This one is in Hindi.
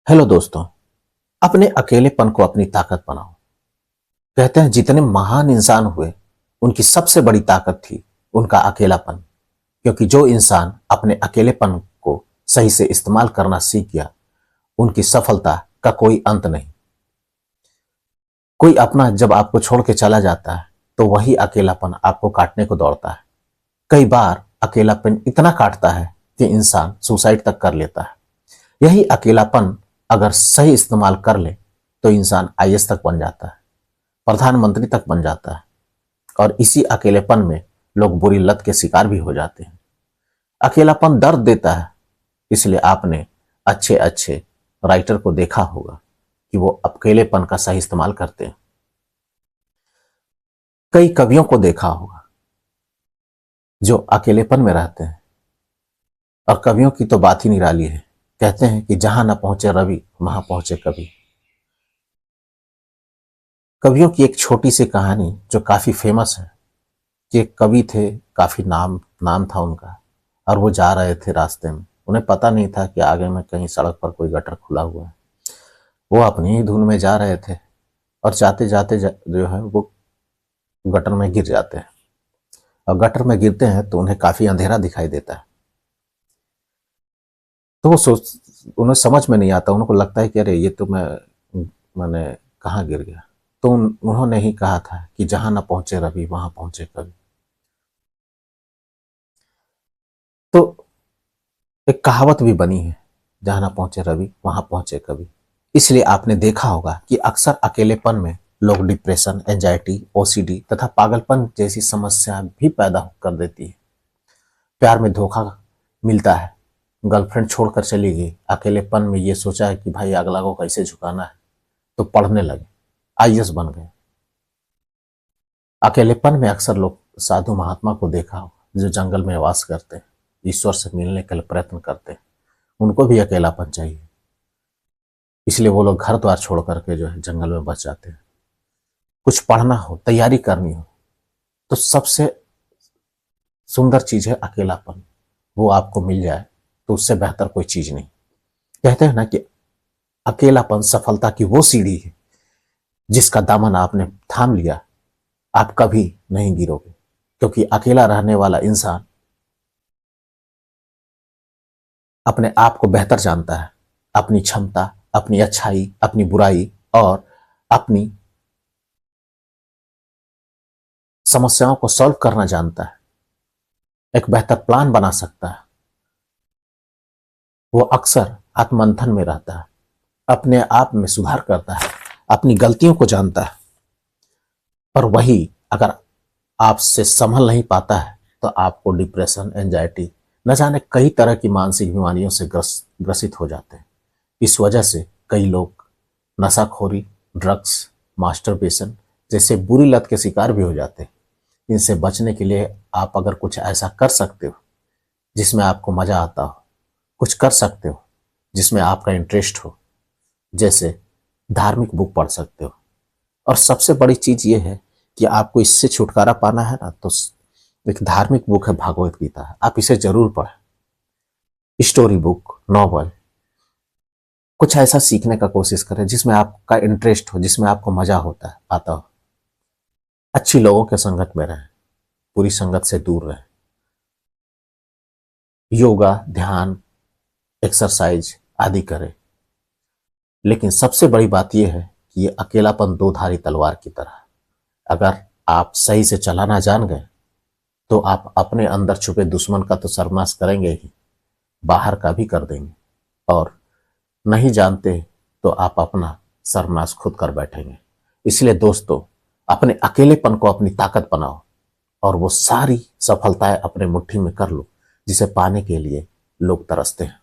हेलो दोस्तों। अपने अकेलेपन को अपनी ताकत बनाओ। कहते हैं जितने महान इंसान हुए उनकी सबसे बड़ी ताकत थी उनका अकेलापन। क्योंकि जो इंसान अपने अकेलेपन को सही से इस्तेमाल करना सीख गया उनकी सफलता का कोई अंत नहीं। कोई अपना जब आपको छोड़ के चला जाता है तो वही अकेलापन आपको काटने को दौड़ता है। कई बार अकेलापन इतना काटता है कि इंसान सुसाइड तक कर लेता है। यही अकेलापन अगर सही इस्तेमाल कर ले तो इंसान आईएएस तक बन जाता है, प्रधानमंत्री तक बन जाता है। और इसी अकेलेपन में लोग बुरी लत के शिकार भी हो जाते हैं। अकेलापन दर्द देता है, इसलिए आपने अच्छे अच्छे राइटर को देखा होगा कि वो अकेलेपन का सही इस्तेमाल करते हैं। कई कवियों को देखा होगा जो अकेलेपन में रहते हैं। और कवियों की तो बात ही निराली है। कहते हैं कि जहां न पहुंचे रवि वहां पहुंचे कवि। कवियों की एक छोटी सी कहानी जो काफी फेमस है कि एक कवि थे, काफी नाम नाम था उनका। और वो जा रहे थे रास्ते में, उन्हें पता नहीं था कि आगे में कहीं सड़क पर कोई गटर खुला हुआ है। वो अपनी ही धुन में जा रहे थे और जाते जाते जो है वो गटर में गिर जाते हैं। और गटर में गिरते हैं तो उन्हें काफी अंधेरा दिखाई देता है। तो उन्हें समझ में नहीं आता। उनको लगता है कि अरे ये तो मैंने कहाँ गिर गया। तो उन्होंने ही कहा था कि जहां ना पहुंचे रवि वहां पहुंचे कवि। तो एक कहावत भी बनी है, जहां ना पहुंचे रवि वहां पहुंचे कवि। इसलिए आपने देखा होगा कि अक्सर अकेलेपन में लोग डिप्रेशन, एंजाइटी, ओसीडी तथा पागलपन जैसी समस्या भी पैदा कर देती है। प्यार में धोखा मिलता है, गर्लफ्रेंड छोड़कर चली गई, अकेलेपन में ये सोचा है कि भाई अगला को कैसे झुकाना है, तो पढ़ने लगे, आईएएस बन गए। अकेलेपन में अक्सर लोग साधु महात्मा को देखा हो जो जंगल में वास करते हैं, ईश्वर से मिलने के लिए प्रयत्न करते हैं। उनको भी अकेलापन चाहिए, इसलिए वो लोग घर द्वार छोड़ करके जो है जंगल में बस जाते हैं। कुछ पढ़ना हो, तैयारी करनी हो, तो सबसे सुंदर चीज है अकेलापन। वो आपको मिल जाए तो उससे बेहतर कोई चीज नहीं। कहते हैं ना कि अकेलापन सफलता की वो सीढ़ी है जिसका दामन आपने थाम लिया, आप कभी नहीं गिरोगे। क्योंकि अकेला रहने वाला इंसान अपने आप को बेहतर जानता है, अपनी क्षमता, अपनी अच्छाई, अपनी बुराई और अपनी समस्याओं को सॉल्व करना जानता है, एक बेहतर प्लान बना सकता है। वो अक्सर आत्ममंथन में रहता है, अपने आप में सुधार करता है, अपनी गलतियों को जानता है। पर वही अगर आपसे संभल नहीं पाता है तो आपको डिप्रेशन, एंजाइटी, न जाने कई तरह की मानसिक बीमारियों से ग्रसित हो जाते हैं। इस वजह से कई लोग नशाखोरी, ड्रग्स, मास्टरबेशन जैसे बुरी लत के शिकार भी हो जाते हैं। इनसे बचने के लिए आप अगर कुछ ऐसा कर सकते हो जिसमें आपको मजा आता हो, कुछ कर सकते हो जिसमें आपका इंटरेस्ट हो, जैसे धार्मिक बुक पढ़ सकते हो। और सबसे बड़ी चीज ये है कि आपको इससे छुटकारा पाना है ना, तो एक धार्मिक बुक है, भागवत गीता, आप इसे जरूर पढ़ें। स्टोरी बुक, नॉवल, कुछ ऐसा सीखने का कोशिश करें जिसमें आपका इंटरेस्ट हो, जिसमें आपको मजा होता है, आता हो। अच्छी लोगों के संगत में रहें, बुरी संगत से दूर रहें। योगा, ध्यान, एक्सरसाइज आदि करें। लेकिन सबसे बड़ी बात यह है कि ये अकेलापन दो धारी तलवार की तरह है। अगर आप सही से चलाना जान गए तो आप अपने अंदर छुपे दुश्मन का तो सर्वनाश करेंगे ही, बाहर का भी कर देंगे। और नहीं जानते तो आप अपना सर्वनाश खुद कर बैठेंगे। इसलिए दोस्तों, अपने अकेलेपन को अपनी ताकत बनाओ और वो सारी सफलताएं अपने मुट्ठी में कर लो जिसे पाने के लिए लोग तरसते हैं।